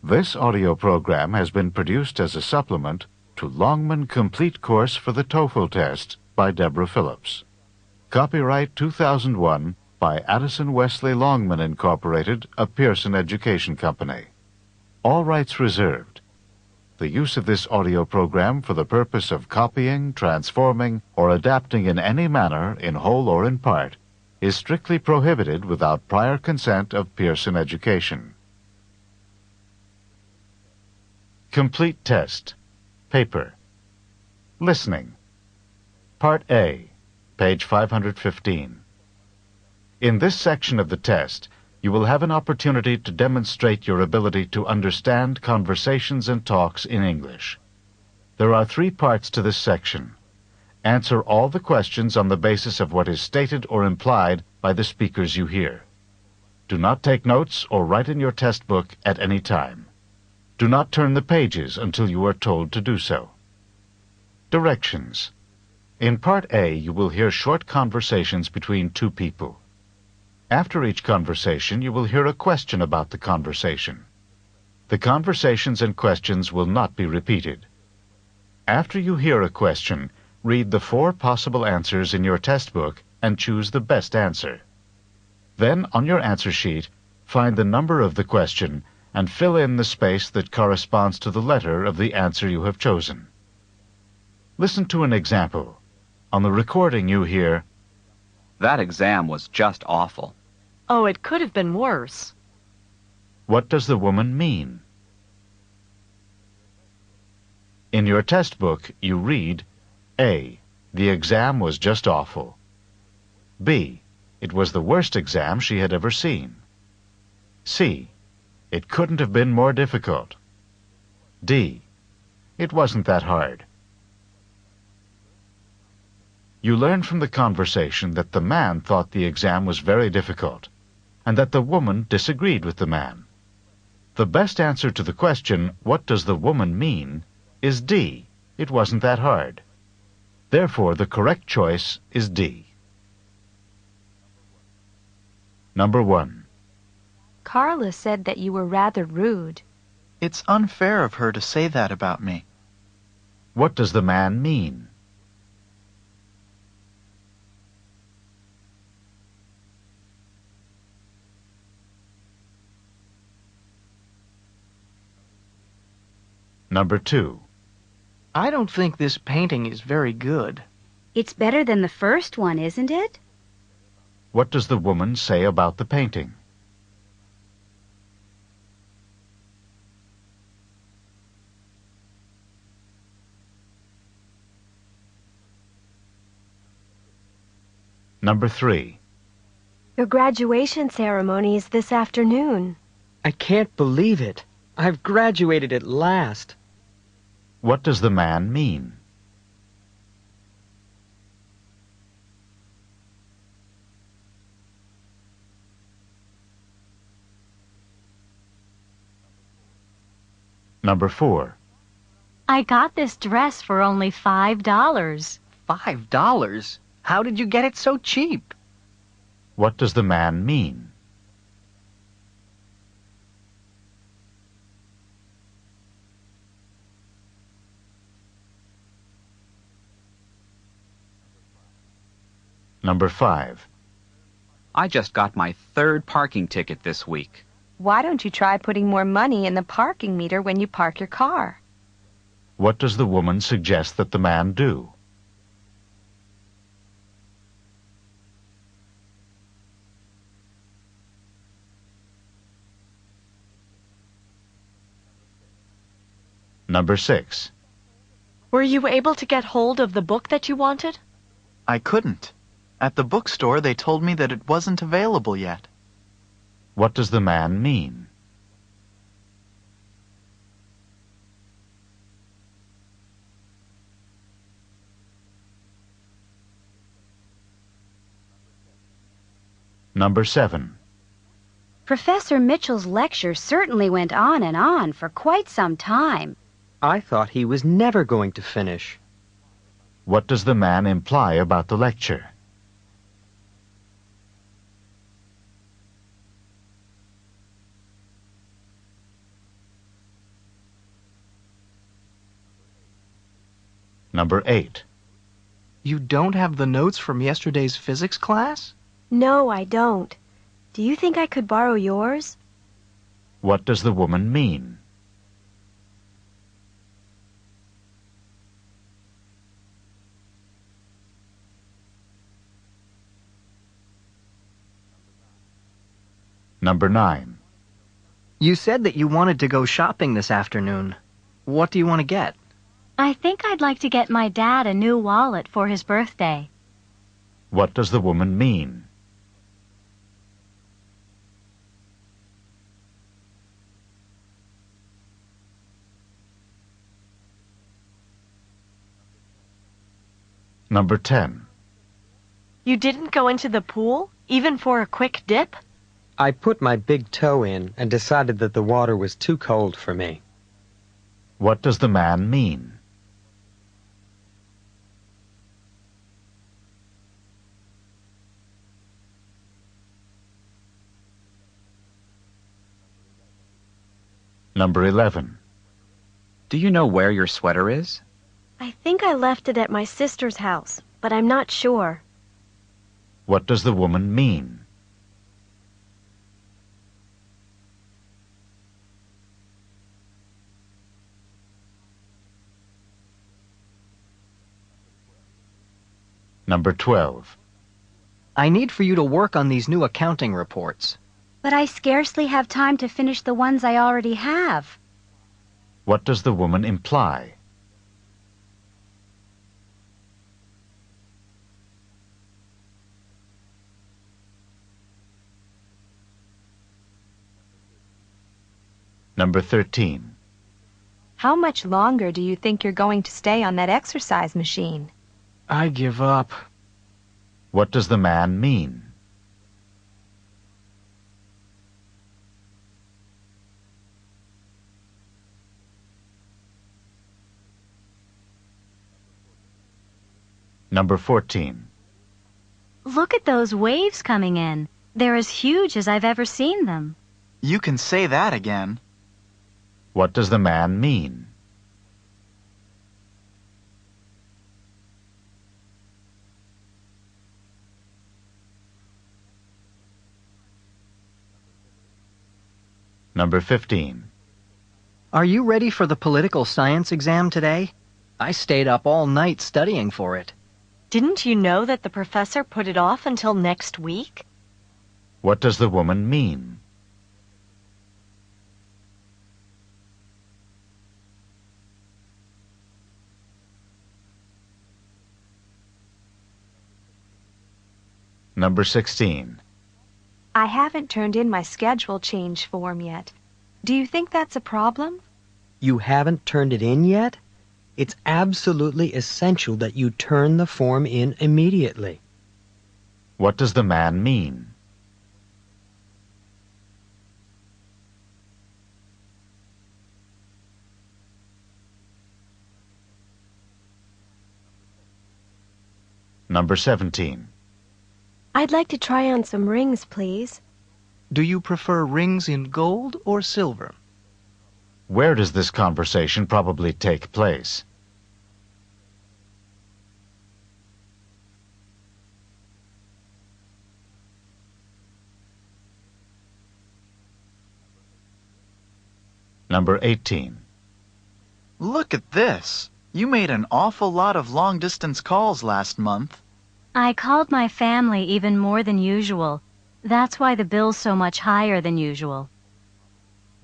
This audio program has been produced as a supplement to Longman Complete Course for the Toefl Test by Deborah Phillips. Copyright 2001 by Addison Wesley Longman Incorporated, a Pearson Education Company. All rights reserved. The use of this audio program for the purpose of copying, transforming, or adapting in any manner, in whole or in part, is strictly prohibited without prior consent of Pearson Education. Complete Test. Paper. Listening. Part A, page 515. In this section of the test, you will have an opportunity to demonstrate your ability to understand conversations and talks in English. There are 3 parts to this section. Answer all the questions on the basis of what is stated or implied by the speakers you hear. Do not take notes or write in your test book at any time. Do not turn the pages until you are told to do so. Directions. In Part A, you will hear short conversations between 2 people. After each conversation, you will hear a question about the conversation. The conversations and questions will not be repeated. After you hear a question, read the 4 possible answers in your test book and choose the best answer. Then, on your answer sheet, find the number of the question and fill in the space that corresponds to the letter of the answer you have chosen. Listen to an example. On the recording you hear, "That exam was just awful." Oh, it could have been worse. What does the woman mean? In your test book, you read, A. The exam was just awful. B. It was the worst exam she had ever seen. C. It couldn't have been more difficult. D. It wasn't that hard. You learn from the conversation that the man thought the exam was very difficult, and that the woman disagreed with the man. The best answer to the question, "What does the woman mean?" is D. It wasn't that hard. Therefore, the correct choice is D. Number 1. Carla said that you were rather rude. It's unfair of her to say that about me. What does the man mean? Number 2. I don't think this painting is very good. It's better than the first one, isn't it? What does the woman say about the painting? Number 3. Your graduation ceremony is this afternoon. I can't believe it. I've graduated at last. What does the man mean? Number 4. I got this dress for only $5. $5? How did you get it so cheap? What does the man mean? Number 5. I just got my 3rd parking ticket this week. Why don't you try putting more money in the parking meter when you park your car? What does the woman suggest that the man do? Number 6. Were you able to get hold of the book that you wanted? I couldn't. At the bookstore, they told me that it wasn't available yet. What does the man mean? Number 7. Professor Mitchell's lecture certainly went on and on for quite some time. I thought he was never going to finish. What does the man imply about the lecture? Number 8. You don't have the notes from yesterday's physics class? No, I don't. Do you think I could borrow yours? What does the woman mean? Number 9. You said that you wanted to go shopping this afternoon. What do you want to get? I think I'd like to get my dad a new wallet for his birthday. What does the woman mean? Number 10. You didn't go into the pool, even for a quick dip? I put my big toe in and decided that the water was too cold for me. What does the man mean? Number 11. Do you know where your sweater is? I think I left it at my sister's house, but I'm not sure. What does the woman mean? Number 12. I need for you to work on these new accounting reports. But I scarcely have time to finish the ones I already have. What does the woman imply? Number 13. How much longer do you think you're going to stay on that exercise machine? I give up. What does the man mean? Number 14. Look at those waves coming in. They're as huge as I've ever seen them. You can say that again. What does the man mean? Number 15. Are you ready for the political science exam today? I stayed up all night studying for it. Didn't you know that the professor put it off until next week? What does the woman mean? Number 16. I haven't turned in my schedule change form yet. Do you think that's a problem? You haven't turned it in yet? It's absolutely essential that you turn the form in immediately. What does the man mean? Number 17. I'd like to try on some rings, please. Do you prefer rings in gold or silver? Where does this conversation probably take place? Number 18. Look at this. You made an awful lot of long-distance calls last month. I called my family even more than usual. That's why the bill's so much higher than usual.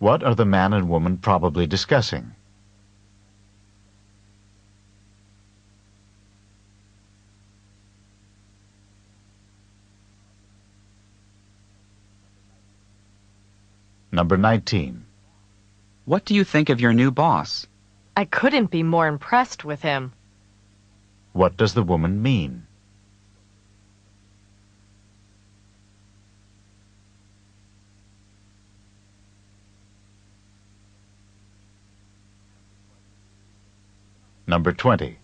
What are the man and woman probably discussing? Number 19. What do you think of your new boss? I couldn't be more impressed with him. What does the woman mean? Number 20.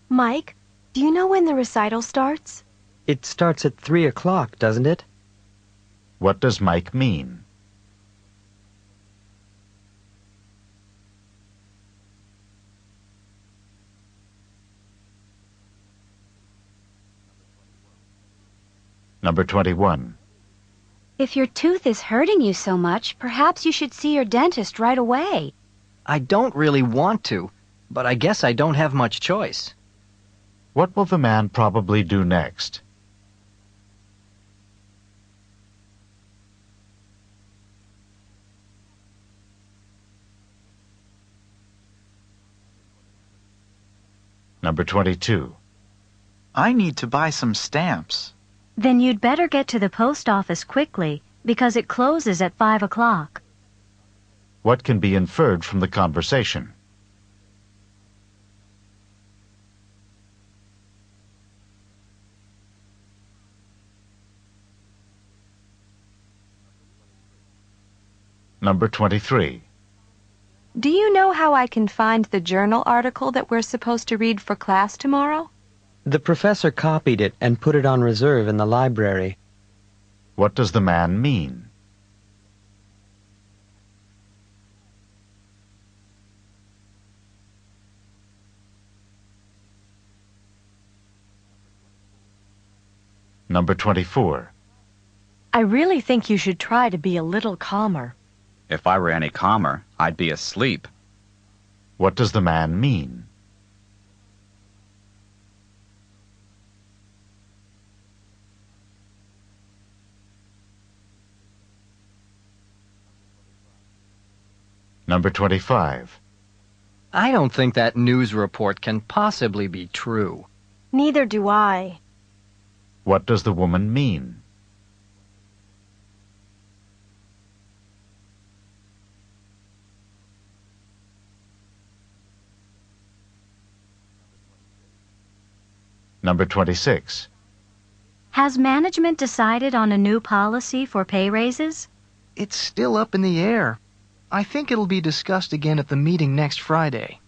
Mike, do you know when the recital starts? It starts at 3 o'clock, doesn't it? What does Mike mean? Number 21. If your tooth is hurting you so much, perhaps you should see your dentist right away. I don't really want to, but I guess I don't have much choice. What will the man probably do next? Number 22. I need to buy some stamps. Then you'd better get to the post office quickly, because it closes at 5 o'clock. What can be inferred from the conversation? Number 23. Do you know how I can find the journal article that we're supposed to read for class tomorrow? The professor copied it and put it on reserve in the library. What does the man mean? Number 24. I really think you should try to be a little calmer. If I were any calmer, I'd be asleep. What does the man mean? Number 25. I don't think that news report can possibly be true. Neither do I. What does the woman mean? Number 26. Has management decided on a new policy for pay raises? It's still up in the air. I think it'll be discussed again at the meeting next Friday.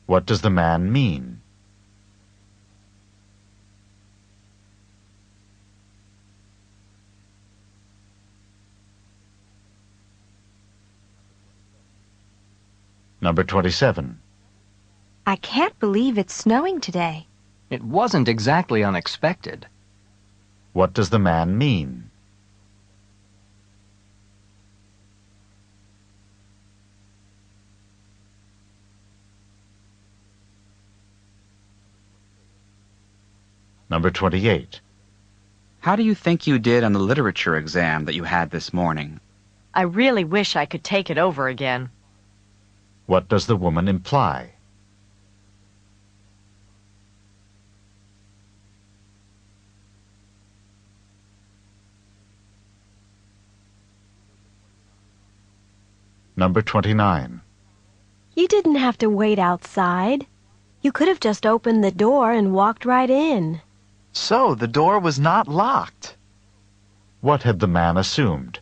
What does the man mean? Number 27. I can't believe it's snowing today. It wasn't exactly unexpected. What does the man mean? Number 28. How do you think you did on the literature exam that you had this morning? I really wish I could take it over again. What does the woman imply? Number 29. You didn't have to wait outside. You could have just opened the door and walked right in. So the door was not locked. What had the man assumed?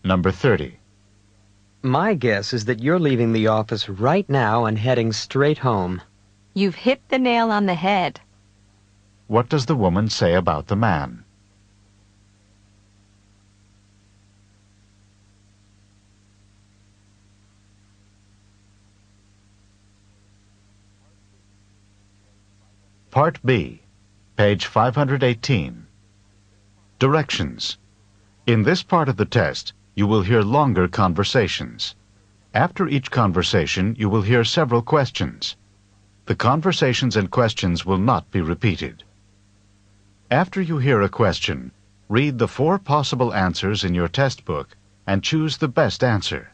Number 30. My guess is that you're leaving the office right now and heading straight home. You've hit the nail on the head. What does the woman say about the man? Part B, page 518. Directions. In this part of the test, you will hear longer conversations. After each conversation, you will hear several questions. The conversations and questions will not be repeated. After you hear a question, read the 4 possible answers in your test book and choose the best answer.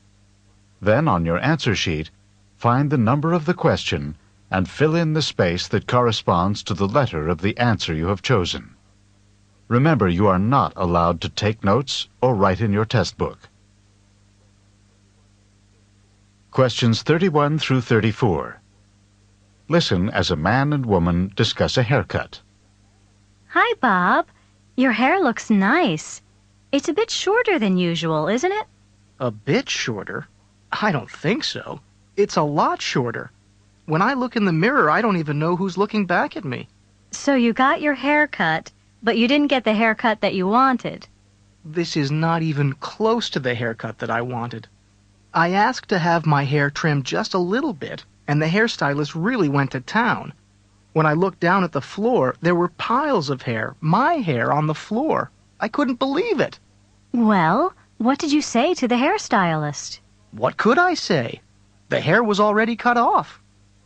Then, on your answer sheet, find the number of the question and fill in the space that corresponds to the letter of the answer you have chosen. Remember, you are not allowed to take notes or write in your test book. Questions 31 through 34. Listen as a man and woman discuss a haircut. Hi, Bob. Your hair looks nice. It's a bit shorter than usual, isn't it? A bit shorter? I don't think so. It's a lot shorter. When I look in the mirror, I don't even know who's looking back at me. So you got your hair cut, but you didn't get the haircut that you wanted. This is not even close to the haircut that I wanted. I asked to have my hair trimmed just a little bit, and the hairstylist really went to town. When I looked down at the floor, there were piles of hair, my hair, on the floor. I couldn't believe it. Well, what did you say to the hairstylist? What could I say? The hair was already cut off.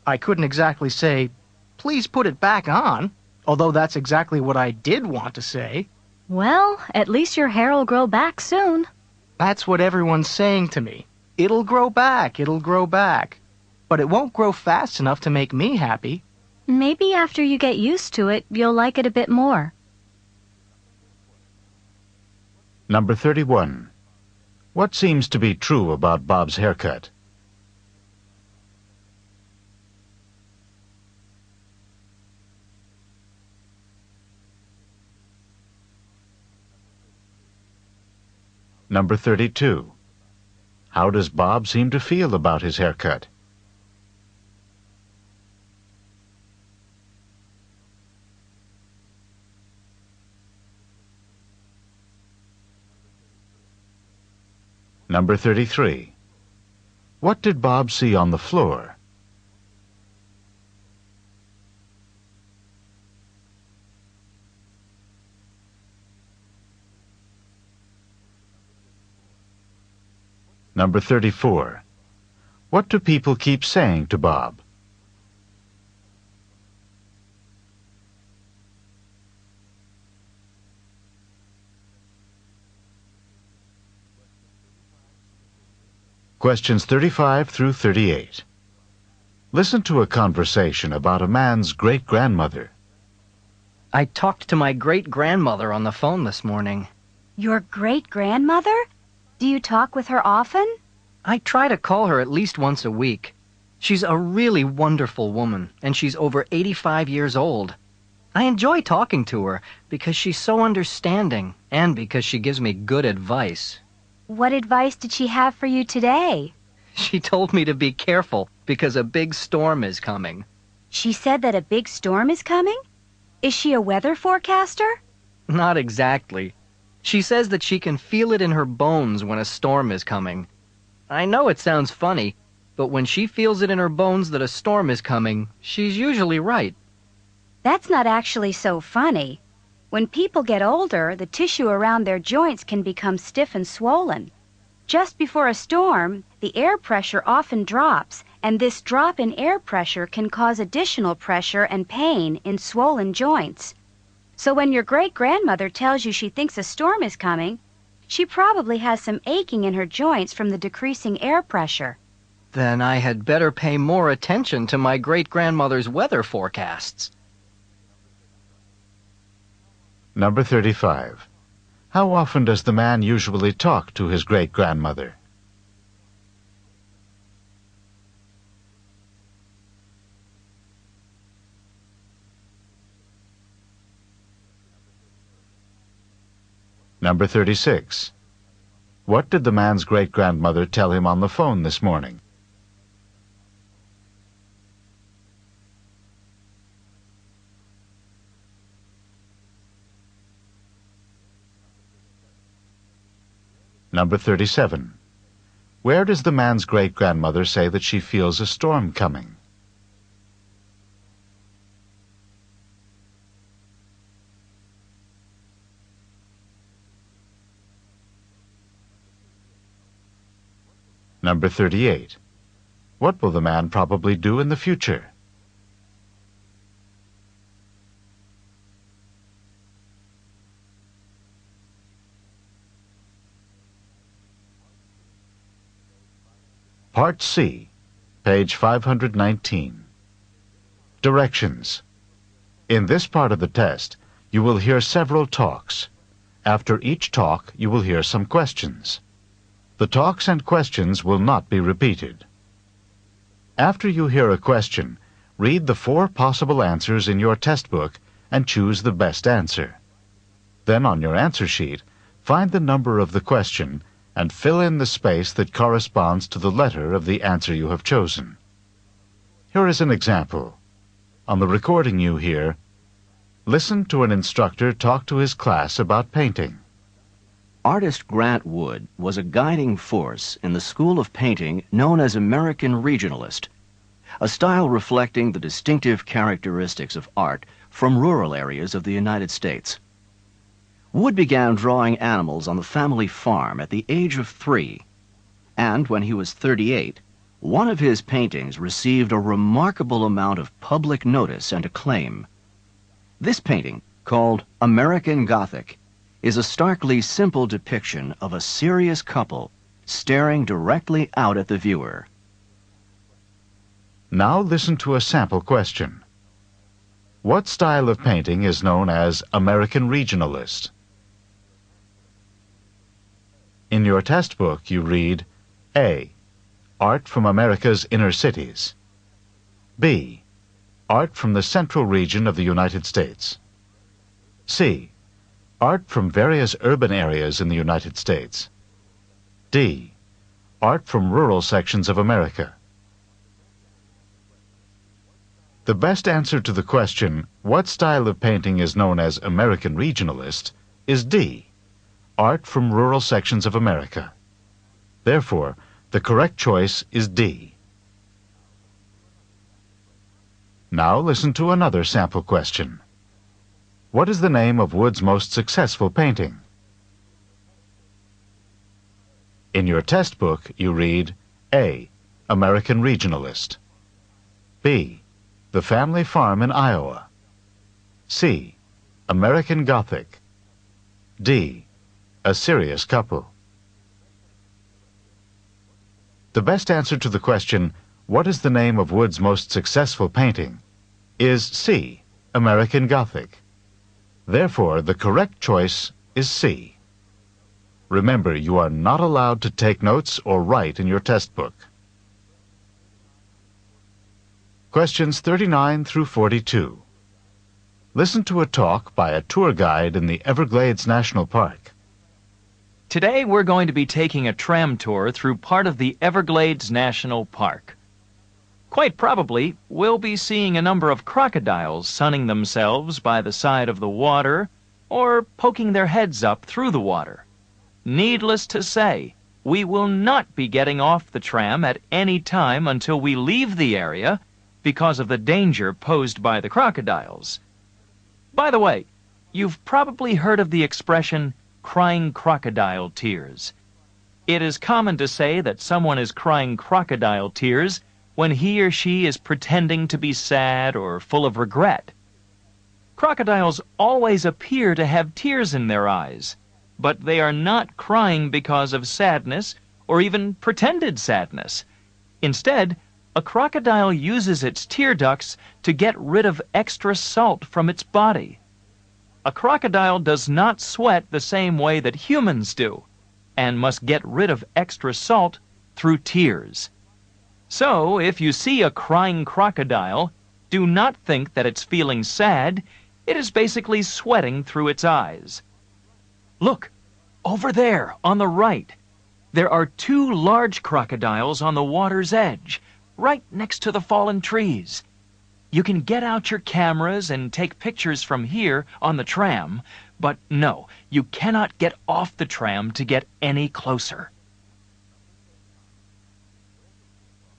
I couldn't exactly say, "Please put it back on," although that's exactly what I did want to say. Well, at least your hair will grow back soon. That's what everyone's saying to me. It'll grow back, it'll grow back. But it won't grow fast enough to make me happy. Maybe after you get used to it, you'll like it a bit more. Number 31. What seems to be true about Bob's haircut? Number 32. How does Bob seem to feel about his haircut? Number 33. What did Bob see on the floor? Number 34. What do people keep saying to Bob? Questions 35 through 38. Listen to a conversation about a man's great-grandmother. I talked to my great-grandmother on the phone this morning. Your great-grandmother? Do you talk with her often? I try to call her at least once a week. She's a really wonderful woman, and she's over 85 years old. I enjoy talking to her because she's so understanding and because she gives me good advice. What advice did she have for you today? She told me to be careful because a big storm is coming. She said that a big storm is coming? Is she a weather forecaster? Not exactly. She says that she can feel it in her bones when a storm is coming. I know it sounds funny, but when she feels it in her bones that a storm is coming, she's usually right. That's not actually so funny. When people get older, the tissue around their joints can become stiff and swollen. Just before a storm, the air pressure often drops, and this drop in air pressure can cause additional pressure and pain in swollen joints. So when your great-grandmother tells you she thinks a storm is coming, she probably has some aching in her joints from the decreasing air pressure. Then I had better pay more attention to my great-grandmother's weather forecasts. Number 35. How often does the man usually talk to his great-grandmother? Number 36. What did the man's great-grandmother tell him on the phone this morning? Number 37. Where does the man's great-grandmother say that she feels a storm coming? Number 38. What will the man probably do in the future? Part C, page 519. Directions. In this part of the test, you will hear several talks. After each talk, you will hear some questions. The talks and questions will not be repeated. After you hear a question, read the 4 possible answers in your test book and choose the best answer. Then on your answer sheet, find the number of the question and fill in the space that corresponds to the letter of the answer you have chosen. Here is an example. On the recording you hear, listen to an instructor talk to his class about painting. Artist Grant Wood was a guiding force in the school of painting known as American Regionalist, a style reflecting the distinctive characteristics of art from rural areas of the United States. Wood began drawing animals on the family farm at the age of 3, and when he was 38, one of his paintings received a remarkable amount of public notice and acclaim. This painting, called American Gothic, is a starkly simple depiction of a serious couple staring directly out at the viewer. Now listen to a sample question. What style of painting is known as American Regionalist? In your test book, you read A. Art from America's inner cities. B. Art from the central region of the United States. C. Art from various urban areas in the United States. D. Art from rural sections of America. The best answer to the question, what style of painting is known as American Regionalist, is D. Art from rural sections of America. Therefore, the correct choice is D. Now listen to another sample question. What is the name of Wood's most successful painting? In your test book, you read A. American Regionalist. B. The Family Farm in Iowa. C. American Gothic. D. A Serious Couple. The best answer to the question, what is the name of Wood's most successful painting, is C. American Gothic. Therefore, the correct choice is C. Remember, you are not allowed to take notes or write in your test book. Questions 39 through 42. Listen to a talk by a tour guide in the Everglades National Park. Today we're going to be taking a tram tour through part of the Everglades National Park. Quite probably, we'll be seeing a number of crocodiles sunning themselves by the side of the water or poking their heads up through the water. Needless to say, we will not be getting off the tram at any time until we leave the area because of the danger posed by the crocodiles. By the way, you've probably heard of the expression, crying crocodile tears. It is common to say that someone is crying crocodile tears when he or she is pretending to be sad or full of regret. Crocodiles always appear to have tears in their eyes, but they are not crying because of sadness or even pretended sadness. Instead, a crocodile uses its tear ducts to get rid of extra salt from its body. A crocodile does not sweat the same way that humans do, and must get rid of extra salt through tears. So, if you see a crying crocodile, do not think that it's feeling sad. It is basically sweating through its eyes. Look, over there, on the right. There are 2 large crocodiles on the water's edge, right next to the fallen trees. You can get out your cameras and take pictures from here on the tram, but no, you cannot get off the tram to get any closer.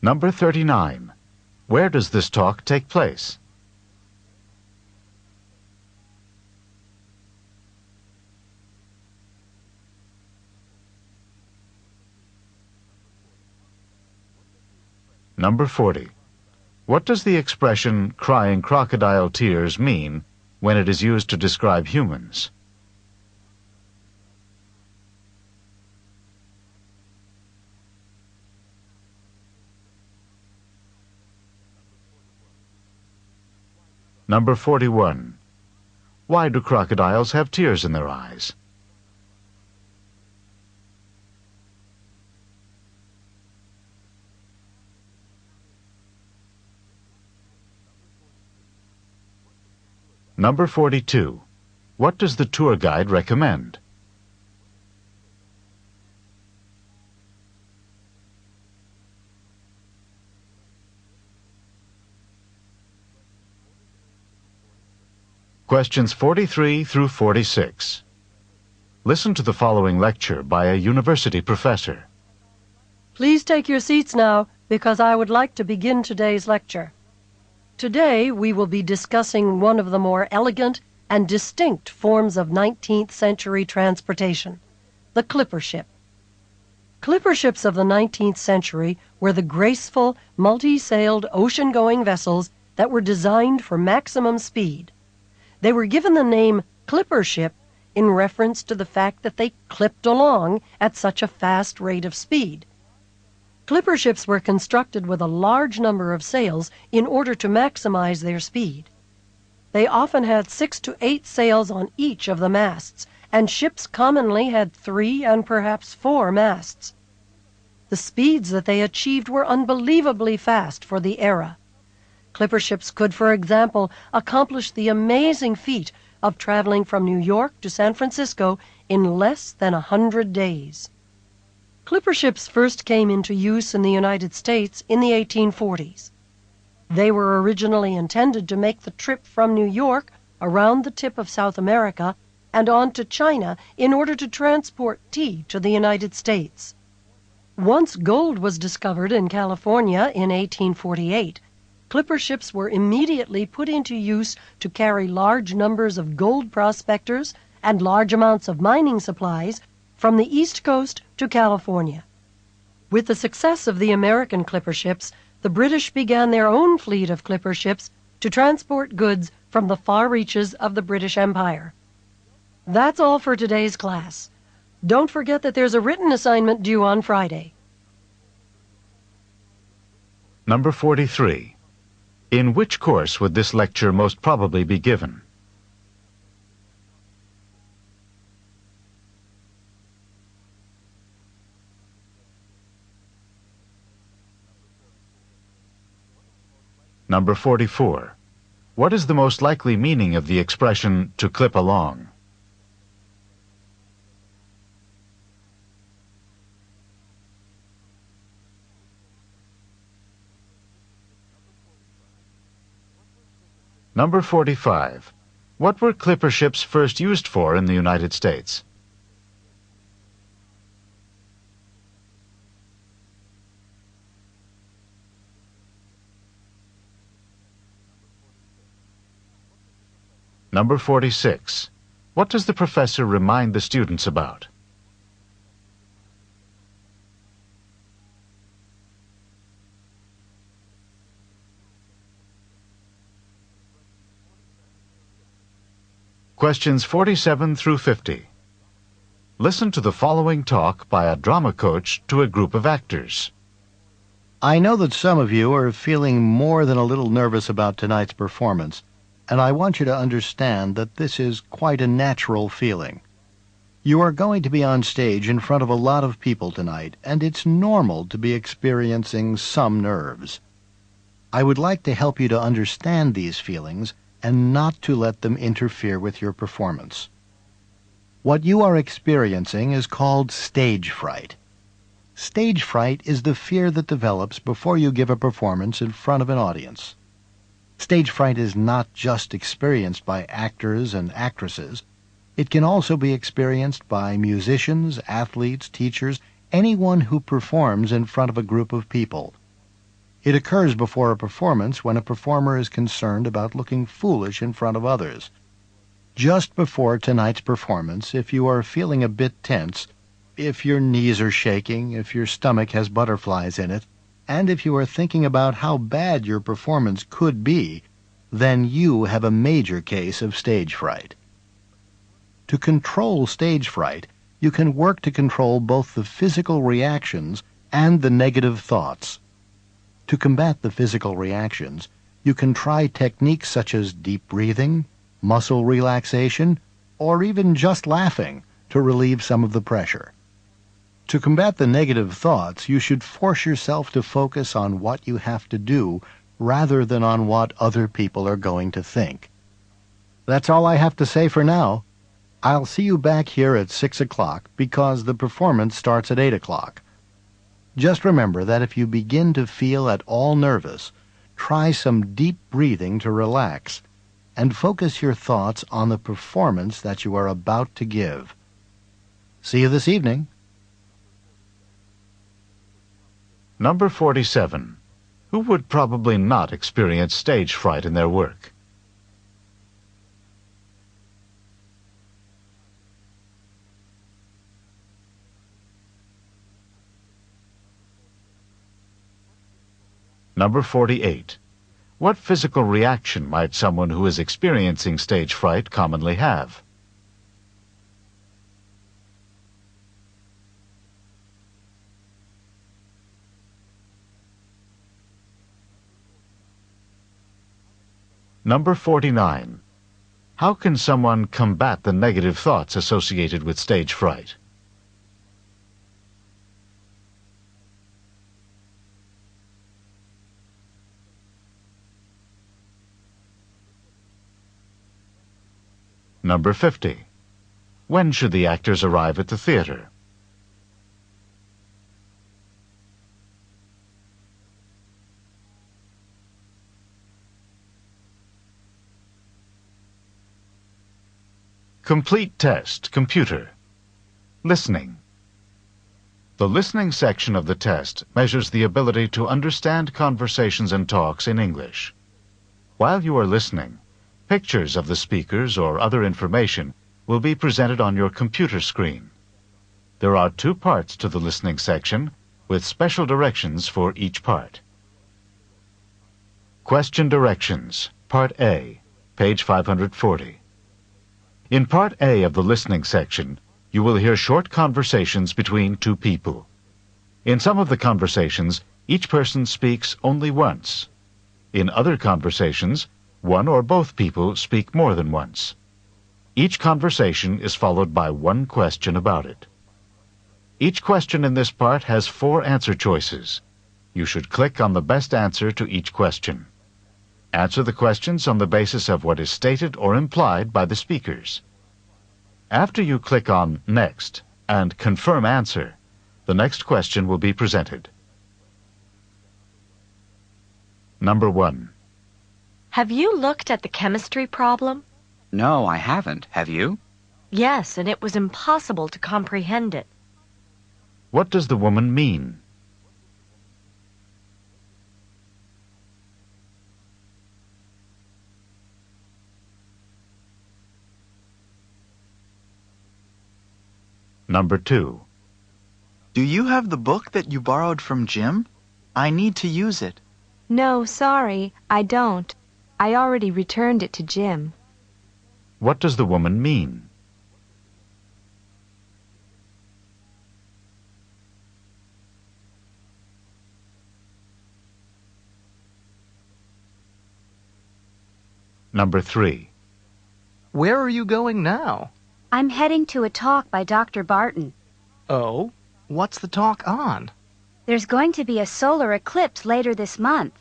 Number 39. Where does this talk take place? Number 40. What does the expression crying crocodile tears mean when it is used to describe humans? Number 41. Why do crocodiles have tears in their eyes? Number 42. What does the tour guide recommend? Questions 43 through 46. Listen to the following lecture by a university professor. Please take your seats now, because I would like to begin today's lecture. Today we will be discussing one of the more elegant and distinct forms of 19th century transportation, the clipper ship. Clipper ships of the 19th century were the graceful, multi-sailed ocean-going vessels that were designed for maximum speed. They were given the name clipper ship in reference to the fact that they clipped along at such a fast rate of speed. Clipper ships were constructed with a large number of sails in order to maximize their speed. They often had 6 to 8 sails on each of the masts, and ships commonly had 3 and perhaps 4 masts. The speeds that they achieved were unbelievably fast for the era. Clipper ships could, for example, accomplish the amazing feat of traveling from New York to San Francisco in less than 100 days. Clipper ships first came into use in the United States in the 1840s. They were originally intended to make the trip from New York around the tip of South America and on to China in order to transport tea to the United States. Once gold was discovered in California in 1848, clipper ships were immediately put into use to carry large numbers of gold prospectors and large amounts of mining supplies from the East Coast to California. With the success of the American clipper ships, the British began their own fleet of clipper ships to transport goods from the far reaches of the British Empire. That's all for today's class. Don't forget that there's a written assignment due on Friday. Number 43. In which course would this lecture most probably be given? Number 44. What is the most likely meaning of the expression to clip along? Number 45. What were clipper ships first used for in the United States? Number 46. What does the professor remind the students about? Questions 47 through 50. Listen to the following talk by a drama coach to a group of actors. I know that some of you are feeling more than a little nervous about tonight's performance, and I want you to understand that this is quite a natural feeling. You are going to be on stage in front of a lot of people tonight, and it's normal to be experiencing some nerves. I would like to help you to understand these feelings and not to let them interfere with your performance. What you are experiencing is called stage fright. Stage fright is the fear that develops before you give a performance in front of an audience. Stage fright is not just experienced by actors and actresses. It can also be experienced by musicians, athletes, teachers, anyone who performs in front of a group of people. It occurs before a performance when a performer is concerned about looking foolish in front of others. Just before tonight's performance, if you are feeling a bit tense, if your knees are shaking, if your stomach has butterflies in it, and if you are thinking about how bad your performance could be, then you have a major case of stage fright. To control stage fright, you can work to control both the physical reactions and the negative thoughts. To combat the physical reactions, you can try techniques such as deep breathing, muscle relaxation, or even just laughing to relieve some of the pressure. To combat the negative thoughts, you should force yourself to focus on what you have to do rather than on what other people are going to think. That's all I have to say for now. I'll see you back here at 6 o'clock because the performance starts at 8 o'clock. Just remember that if you begin to feel at all nervous, try some deep breathing to relax and focus your thoughts on the performance that you are about to give. See you this evening. Number 47. Who would probably not experience stage fright in their work? Number 48. What physical reaction might someone who is experiencing stage fright commonly have? Number 49. How can someone combat the negative thoughts associated with stage fright? Number 50. When should the actors arrive at the theater? Complete test, computer. Listening. The listening section of the test measures the ability to understand conversations and talks in English. While you are listening, pictures of the speakers or other information will be presented on your computer screen. There are 2 parts to the listening section, with special directions for each part. Question Directions, Part A, page 540. In Part A of the listening section, you will hear short conversations between 2 people. In some of the conversations, each person speaks only once. In other conversations, one or both people speak more than once. Each conversation is followed by 1 question about it. Each question in this part has 4 answer choices. You should click on the best answer to each question. Answer the questions on the basis of what is stated or implied by the speakers. After you click on Next and Confirm Answer, the next question will be presented. Number 1. Have you looked at the chemistry problem? No, I haven't. Have you? Yes, and it was impossible to comprehend it. What does the woman mean? Number 2. Do you have the book that you borrowed from Jim? I need to use it. No, sorry, I don't. I already returned it to Jim. What does the woman mean? Number 3. Where are you going now? I'm heading to a talk by Dr. Barton. Oh? What's the talk on? There's going to be a solar eclipse later this month.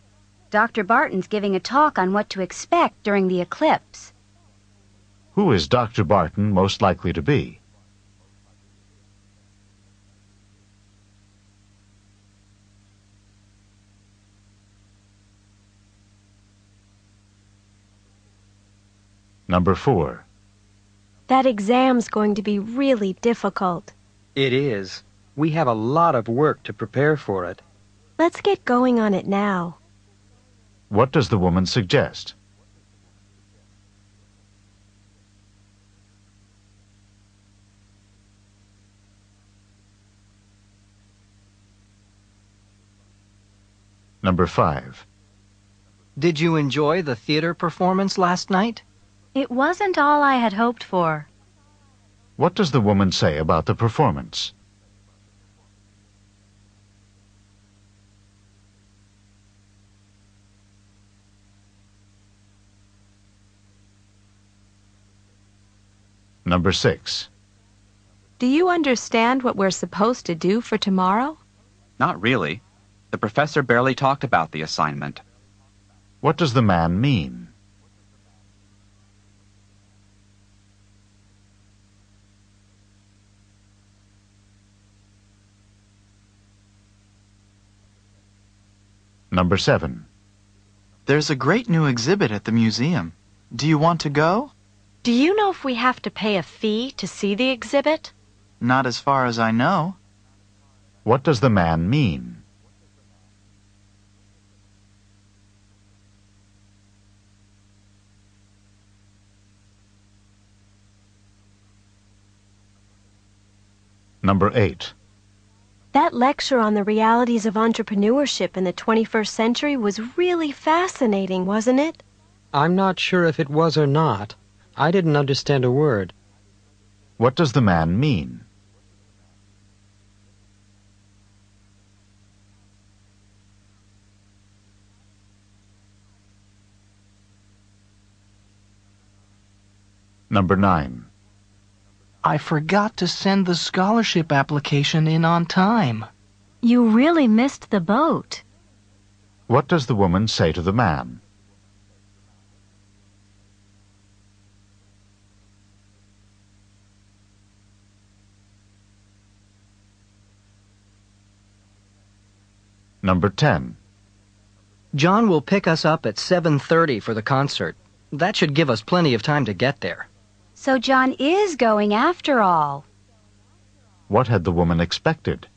Dr. Barton's giving a talk on what to expect during the eclipse. Who is Dr. Barton most likely to be? Number 4. That exam's going to be really difficult. It is. We have a lot of work to prepare for it. Let's get going on it now. What does the woman suggest? Number 5. Did you enjoy the theater performance last night? It wasn't all I had hoped for. What does the woman say about the performance? Number 6. Do you understand what we're supposed to do for tomorrow? Not really. The professor barely talked about the assignment. What does the man mean? Number 7. There's a great new exhibit at the museum. Do you want to go? Do you know if we have to pay a fee to see the exhibit? Not as far as I know. What does the man mean? Number 8. That lecture on the realities of entrepreneurship in the 21st century was really fascinating, wasn't it? I'm not sure if it was or not. I didn't understand a word. What does the man mean? Number 9. I forgot to send the scholarship application in on time. You really missed the boat. What does the woman say to the man? Number 10. John will pick us up at 7:30 for the concert. That should give us plenty of time to get there. So John is going after all. What had the woman expected?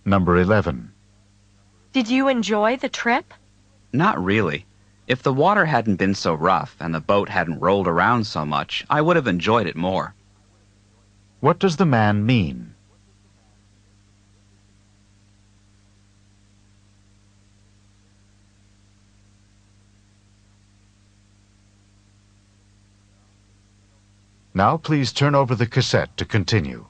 Number 11. Did you enjoy the trip? Not really. If the water hadn't been so rough and the boat hadn't rolled around so much, I would have enjoyed it more. What does the man mean? Now please turn over the cassette to continue.